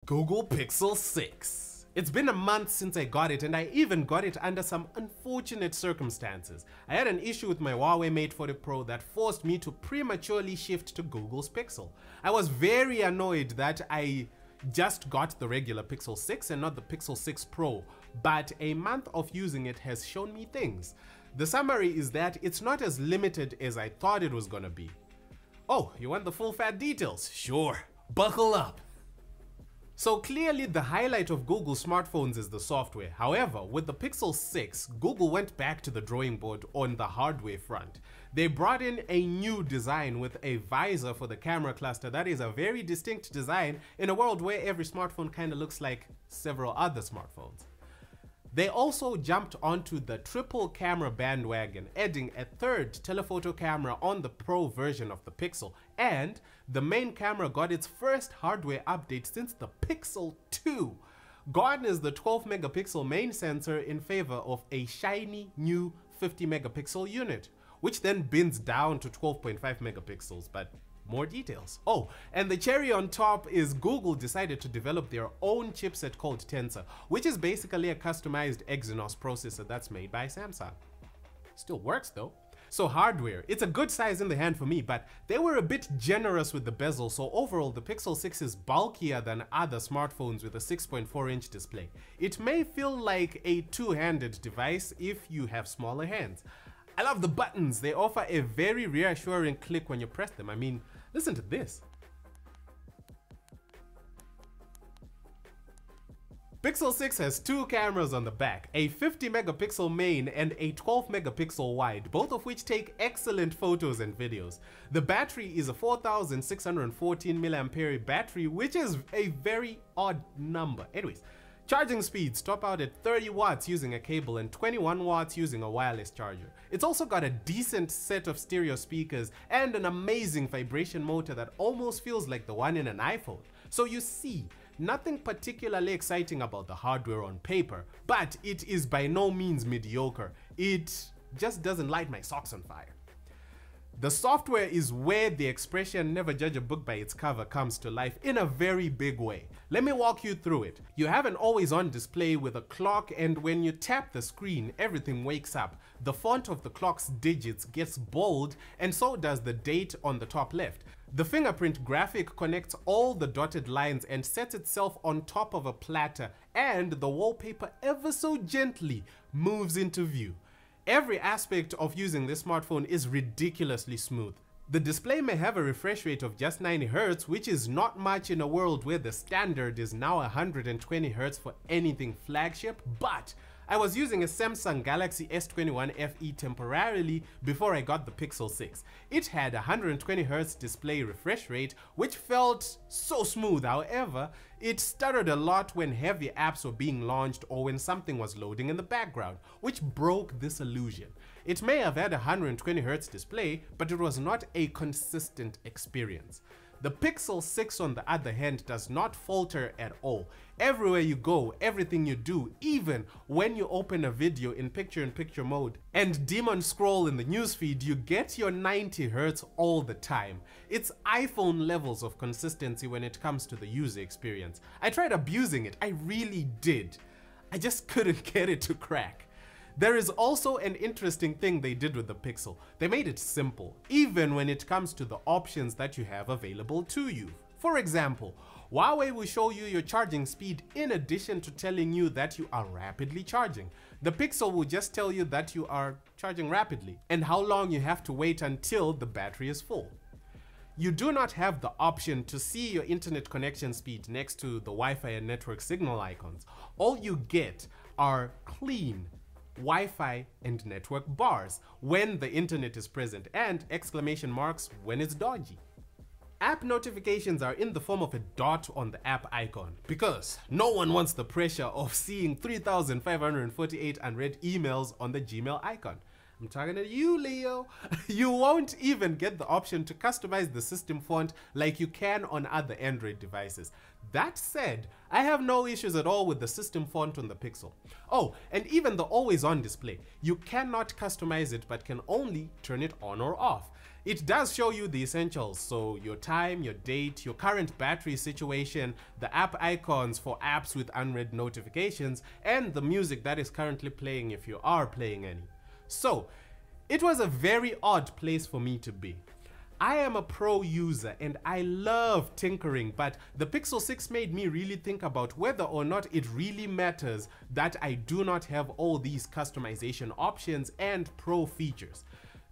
Google Pixel 6. It's been a month since I got it, and I even got it under some unfortunate circumstances. I had an issue with my Huawei Mate 40 Pro that forced me to prematurely shift to Google's Pixel. I was very annoyed that I just got the regular Pixel 6 and not the Pixel 6 Pro, but a month of using it has shown me things. The summary is that it's not as limited as I thought it was gonna be. Oh, you want the full fat details? Sure, buckle up. So clearly the highlight of Google smartphones is the software. However, with the Pixel 6, Google went back to the drawing board on the hardware front. They brought in a new design with a visor for the camera cluster that is a very distinct design in a world where every smartphone kind of looks like several other smartphones. They also jumped onto the triple camera bandwagon, adding a third telephoto camera on the Pro version of the Pixel, and the main camera got its first hardware update since the Pixel 2. Gone is the 12 megapixel main sensor in favor of a shiny new 50 megapixel unit, which then bends down to 12.5 megapixels, but more details. Oh, and the cherry on top is Google decided to develop their own chipset called Tensor, which is basically a customized Exynos processor that's made by Samsung. Still works though. So hardware, it's a good size in the hand for me, but they were a bit generous with the bezel, so overall the Pixel 6 is bulkier than other smartphones with a 6.4-inch display. It may feel like a two-handed device if you have smaller hands. I love the buttons. They offer a very reassuring click when you press them. I mean, listen to this. Pixel 6 has two cameras on the back, a 50 megapixel main and a 12 megapixel wide, both of which take excellent photos and videos. The battery is a 4614 mAh battery, which is a very odd number. Anyways, charging speeds top out at 30 watts using a cable and 21 watts using a wireless charger. It's also got a decent set of stereo speakers and an amazing vibration motor that almost feels like the one in an iPhone. So you see, nothing particularly exciting about the hardware on paper, but it is by no means mediocre. It just doesn't light my socks on fire. The software is where the expression "never judge a book by its cover" comes to life in a very big way. Let me walk you through it. You have an always-on display with a clock, and when you tap the screen, everything wakes up. The font of the clock's digits gets bold, and so does the date on the top left. The fingerprint graphic connects all the dotted lines and sets itself on top of a platter, and the wallpaper ever so gently moves into view. Every aspect of using this smartphone is ridiculously smooth. The display may have a refresh rate of just 90 Hz, which is not much in a world where the standard is now 120 Hz for anything flagship, but I was using a Samsung Galaxy S21 FE temporarily before I got the Pixel 6. It had a 120 Hz display refresh rate, which felt so smooth. However, it stuttered a lot when heavy apps were being launched or when something was loading in the background, which broke this illusion. It may have had a 120 Hz display, but it was not a consistent experience. The Pixel 6 on the other hand does not falter at all. Everywhere you go, everything you do, even when you open a video in picture-in-picture mode and demon scroll in the newsfeed, you get your 90 Hz all the time. It's iPhone levels of consistency when it comes to the user experience. I tried abusing it, I really did. I just couldn't get it to crack. There is also an interesting thing they did with the Pixel. They made it simple, even when it comes to the options that you have available to you. For example, Huawei will show you your charging speed in addition to telling you that you are rapidly charging. The Pixel will just tell you that you are charging rapidly and how long you have to wait until the battery is full. You do not have the option to see your internet connection speed next to the Wi-Fi and network signal icons. All you get are clean Wi-Fi and network bars when the internet is present and exclamation marks when it's dodgy. App notifications are in the form of a dot on the app icon because no one wants the pressure of seeing 3,548 unread emails on the Gmail icon. I'm talking to you, Leo. You won't even get the option to customize the system font like you can on other Android devices. That said, I have no issues at all with the system font on the Pixel. Oh, and even the always-on display. You cannot customize it but can only turn it on or off. It does show you the essentials, so your time, your date, your current battery situation, the app icons for apps with unread notifications, and the music that is currently playing if you are playing any. So, it was a very odd place for me to be. I am a pro user and I love tinkering, but the Pixel 6 made me really think about whether or not it really matters that I do not have all these customization options and pro features.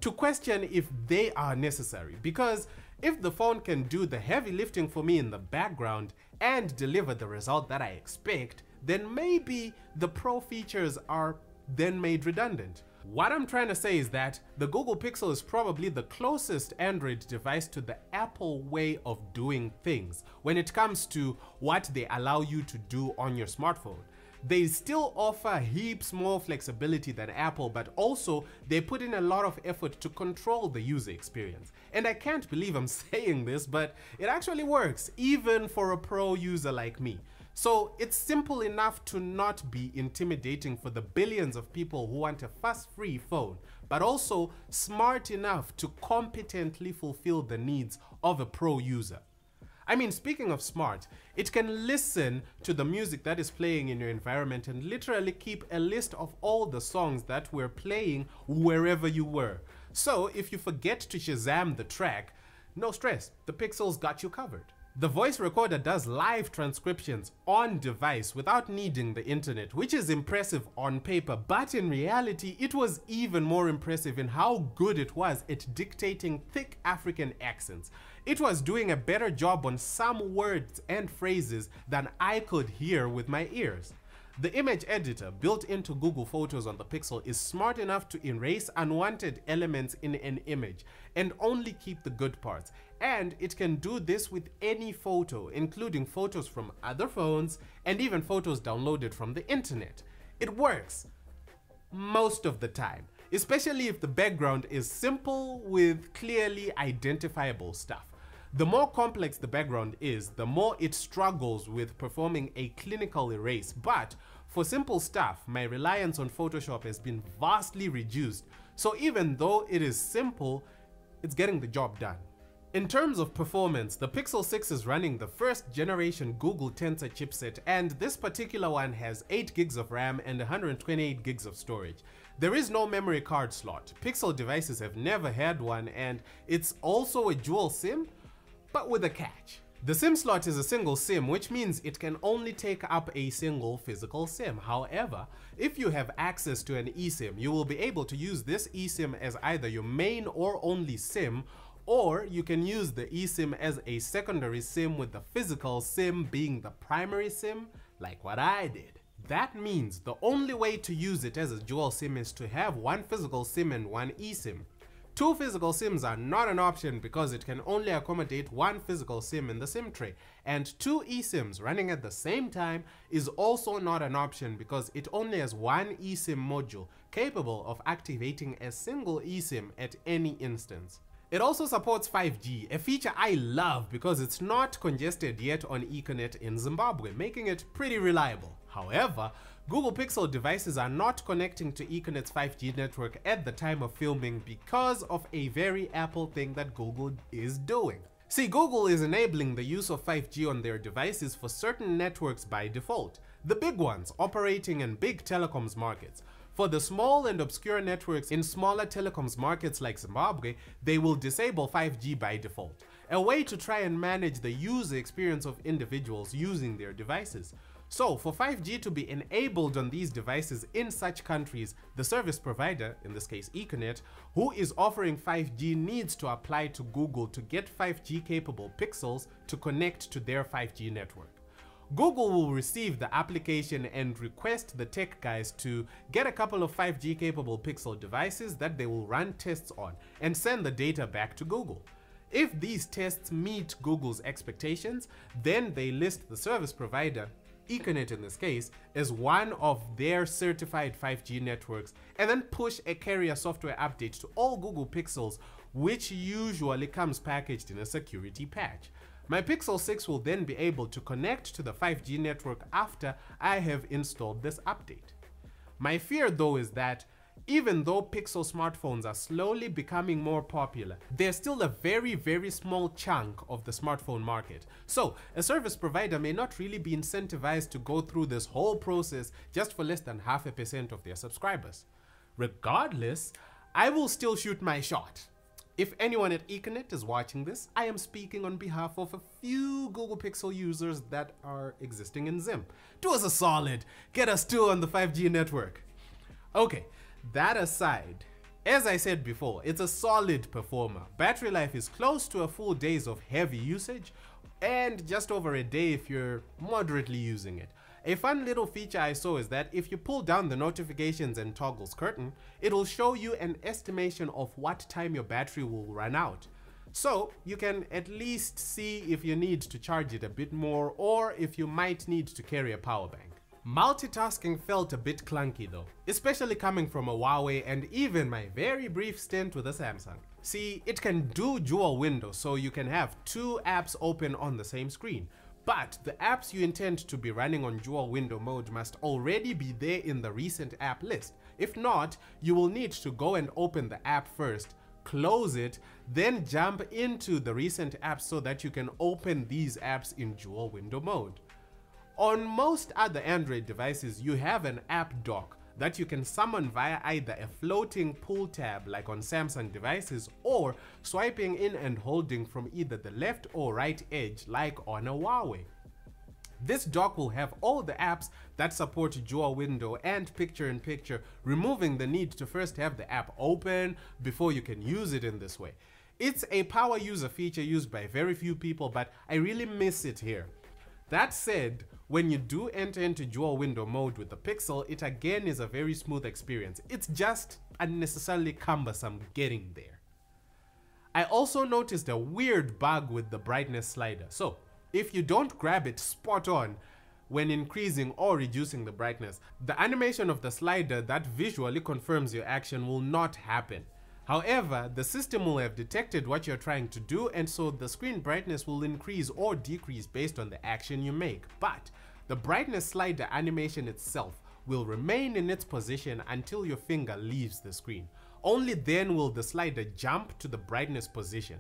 To question if they are necessary, because if the phone can do the heavy lifting for me in the background and deliver the result that I expect, then maybe the pro features are then made redundant. What I'm trying to say is that the Google Pixel is probably the closest Android device to the Apple way of doing things when it comes to what they allow you to do on your smartphone. They still offer heaps more flexibility than Apple, but also they put in a lot of effort to control the user experience. And I can't believe I'm saying this, but it actually works, even for a pro user like me. So it's simple enough to not be intimidating for the billions of people who want a fuss-free phone, but also smart enough to competently fulfill the needs of a pro user. I mean, speaking of smart, it can listen to the music that is playing in your environment and literally keep a list of all the songs that were playing wherever you were. So if you forget to Shazam the track, no stress, the Pixel's got you covered. The voice recorder does live transcriptions on device without needing the internet, which is impressive on paper, but in reality it was even more impressive in how good it was at dictating thick African accents. It was doing a better job on some words and phrases than I could hear with my ears. The image editor built into Google Photos on the Pixel is smart enough to erase unwanted elements in an image and only keep the good parts. And it can do this with any photo, including photos from other phones and even photos downloaded from the internet. It works most of the time, especially if the background is simple with clearly identifiable stuff. The more complex the background is, the more it struggles with performing a clinical erase, but for simple stuff, my reliance on Photoshop has been vastly reduced, so even though it is simple, it's getting the job done. In terms of performance, the Pixel 6 is running the first generation Google Tensor chipset, and this particular one has 8 gigs of RAM and 128 gigs of storage. There is no memory card slot. Pixel devices have never had one, and it's also a dual SIM, but with a catch. The SIM slot is a single SIM, which means it can only take up a single physical SIM. However, if you have access to an eSIM, you will be able to use this eSIM as either your main or only SIM, or you can use the eSIM as a secondary SIM with the physical SIM being the primary SIM, like what I did. That means the only way to use it as a dual SIM is to have one physical SIM and one eSIM. 2 physical SIMs are not an option because it can only accommodate 1 physical SIM in the SIM tray, and 2 eSIMs running at the same time is also not an option because it only has 1 eSIM module capable of activating a single eSIM at any instance. It also supports 5G, a feature I love because it's not congested yet on Econet in Zimbabwe, making it pretty reliable. However, Google Pixel devices are not connecting to Econet's 5G network at the time of filming because of a very Apple thing that Google is doing. See, Google is enabling the use of 5G on their devices for certain networks by default, the big ones operating in big telecoms markets. For the small and obscure networks in smaller telecoms markets like Zimbabwe, they will disable 5G by default, a way to try and manage the user experience of individuals using their devices. So for 5G to be enabled on these devices in such countries, the service provider, in this case Econet, who is offering 5G needs to apply to Google to get 5G capable pixels to connect to their 5G network. Google will receive the application and request the tech guys to get a couple of 5G capable Pixel devices that they will run tests on and send the data back to Google. If these tests meet Google's expectations, then they list the service provider, Econet in this case, as one of their certified 5G networks and then push a carrier software update to all Google Pixels, which usually comes packaged in a security patch. My Pixel 6 will then be able to connect to the 5G network after I have installed this update. My fear though is that Even though Pixel smartphones are slowly becoming more popular, they're still a very, very small chunk of the smartphone market. So a service provider may not really be incentivized to go through this whole process just for less than 0.5% of their subscribers. Regardless, I will still shoot my shot. If anyone at Econet is watching this, I am speaking on behalf of a few Google Pixel users that are existing in Zim. Do us a solid, get us too on the 5G network. Okay, that aside, as I said before, it's a solid performer. Battery life is close to a full days of heavy usage and just over a day if you're moderately using it. A fun little feature I saw is that if you pull down the notifications and toggles curtain, it'll show you an estimation of what time your battery will run out. So you can at least see if you need to charge it a bit more or if you might need to carry a power bank. Multitasking felt a bit clunky though, especially coming from a Huawei and even my very brief stint with a Samsung. See, it can do dual window, so you can have two apps open on the same screen. But the apps you intend to be running on dual window mode must already be there in the recent app list. If not, you will need to go and open the app first, close it, then jump into the recent apps so that you can open these apps in dual window mode. On most other Android devices, you have an app dock that you can summon via either a floating pull tab like on Samsung devices or swiping in and holding from either the left or right edge like on a Huawei. This dock will have all the apps that support dual window and picture-in-picture, removing the need to first have the app open before you can use it in this way. It's a power user feature used by very few people, but I really miss it here. That said, when you do enter into dual window mode with the Pixel, it again is a very smooth experience. It's just unnecessarily cumbersome getting there. I also noticed a weird bug with the brightness slider. So if you don't grab it spot on when increasing or reducing the brightness, the animation of the slider that visually confirms your action will not happen. However, the system will have detected what you're trying to do, and so the screen brightness will increase or decrease based on the action you make. But the brightness slider animation itself will remain in its position until your finger leaves the screen. Only then will the slider jump to the brightness position.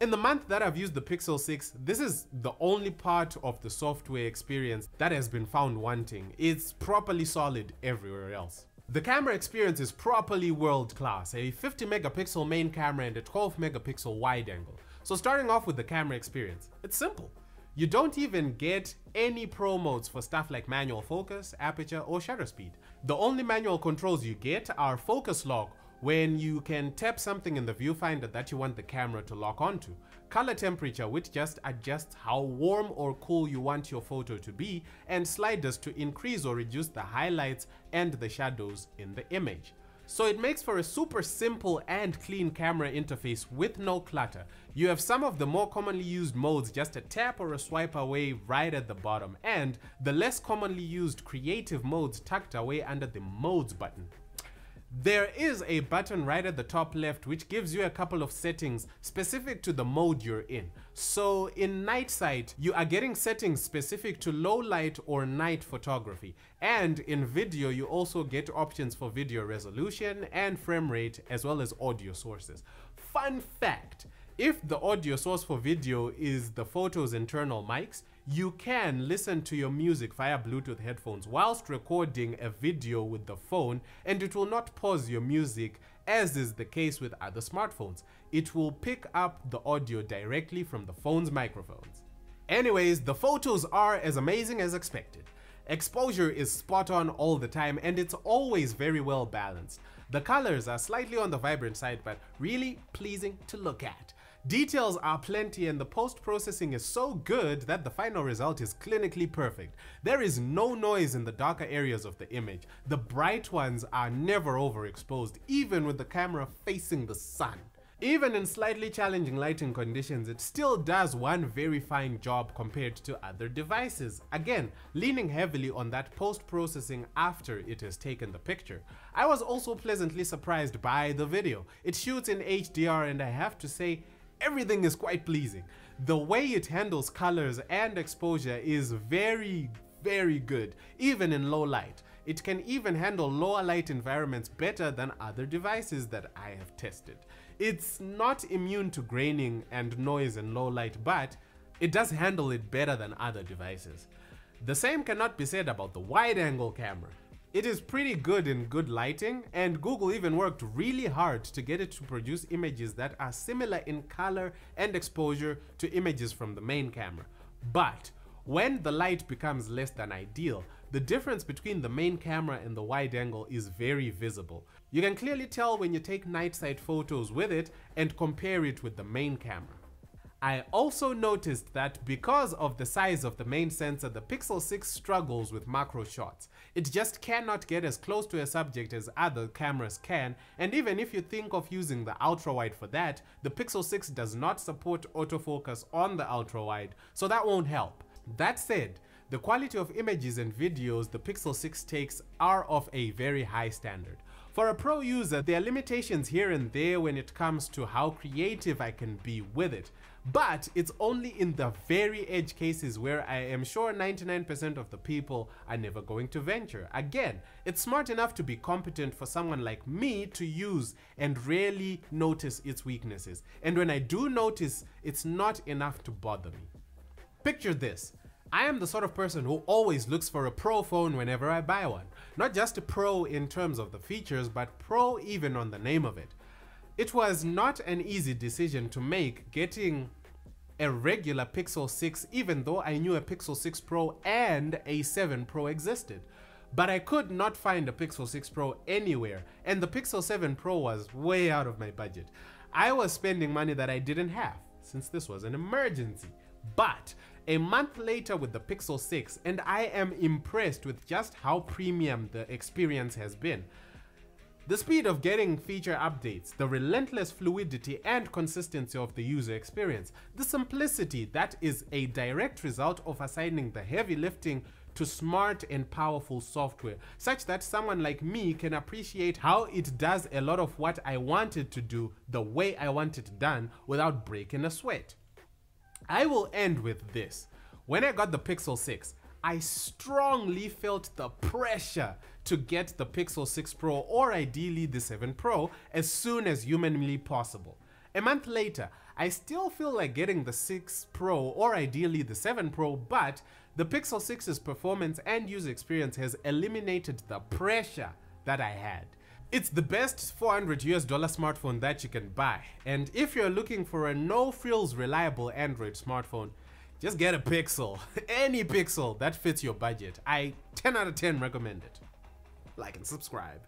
In the month that I've used the Pixel 6, this is the only part of the software experience that has been found wanting. It's properly solid everywhere else. The camera experience is properly world class, a 50 megapixel main camera and a 12 megapixel wide angle. So starting off with the camera experience, it's simple. You don't even get any pro modes for stuff like manual focus, aperture, or shutter speed. The only manual controls you get are focus lock, when you can tap something in the viewfinder that you want the camera to lock onto, color temperature, which just adjusts how warm or cool you want your photo to be, and sliders to increase or reduce the highlights and the shadows in the image. So it makes for a super simple and clean camera interface with no clutter. You have some of the more commonly used modes just a tap or a swipe away right at the bottom, and the less commonly used creative modes tucked away under the modes button. There is a button right at the top left which gives you a couple of settings specific to the mode you're in. So in night sight, you are getting settings specific to low light or night photography. And in video, you also get options for video resolution and frame rate as well as audio sources. Fun fact, if the audio source for video is the photo's internal mics, you can listen to your music via Bluetooth headphones whilst recording a video with the phone, and it will not pause your music as is the case with other smartphones. It will pick up the audio directly from the phone's microphones. Anyways, the photos are as amazing as expected. Exposure is spot on all the time and it's always very well balanced. The colors are slightly on the vibrant side but really pleasing to look at. Details are plenty and the post-processing is so good that the final result is clinically perfect. There is no noise in the darker areas of the image. The bright ones are never overexposed, even with the camera facing the sun. Even in slightly challenging lighting conditions, it still does one very fine job compared to other devices. Again, leaning heavily on that post-processing after it has taken the picture. I was also pleasantly surprised by the video. It shoots in HDR and I have to say, everything is quite pleasing. The way it handles colors and exposure is very good, even in low light. It can even handle lower light environments better than other devices that I have tested. It's not immune to graining and noise and low light, but it does handle it better than other devices. The same cannot be said about the wide-angle camera. It is pretty good in good lighting, and Google even worked really hard to get it to produce images that are similar in color and exposure to images from the main camera. But when the light becomes less than ideal, the difference between the main camera and the wide angle is very visible. You can clearly tell when you take night sight photos with it and compare it with the main camera. I also noticed that because of the size of the main sensor, the Pixel 6 struggles with macro shots. It just cannot get as close to a subject as other cameras can, and even if you think of using the ultra wide for that, the Pixel 6 does not support autofocus on the ultra wide, so that won't help. That said, the quality of images and videos the Pixel 6 takes are of a very high standard. For a pro user, there are limitations here and there when it comes to how creative I can be with it, but it's only in the very edge cases where I am sure 99% of the people are never going to venture. Again, it's smart enough to be competent for someone like me to use and rarely notice its weaknesses, and when I do notice, it's not enough to bother me. Picture this. I am the sort of person who always looks for a pro phone whenever I buy one. Not just a pro in terms of the features, but pro even on the name of it. It was not an easy decision to make getting a regular Pixel 6, even though I knew a Pixel 6 Pro and a 7 Pro existed. But I could not find a Pixel 6 Pro anywhere, and the Pixel 7 Pro was way out of my budget. I was spending money that I didn't have, since this was an emergency. But a month later with the Pixel 6, and I am impressed with just how premium the experience has been. The speed of getting feature updates, the relentless fluidity and consistency of the user experience, the simplicity that is a direct result of assigning the heavy lifting to smart and powerful software, such that someone like me can appreciate how it does a lot of what I wanted to do the way I want it done without breaking a sweat. I will end with this. When I got the Pixel 6, I strongly felt the pressure to get the Pixel 6 Pro or ideally the 7 Pro as soon as humanly possible. A month later, I still feel like getting the 6 Pro or ideally the 7 Pro, but the Pixel 6's performance and user experience has eliminated the pressure that I had. It's the best $400 smartphone that you can buy, and if you're looking for a no-frills reliable Android smartphone, just get a Pixel, any Pixel that fits your budget. I 10 out of 10 recommend it. Like and subscribe.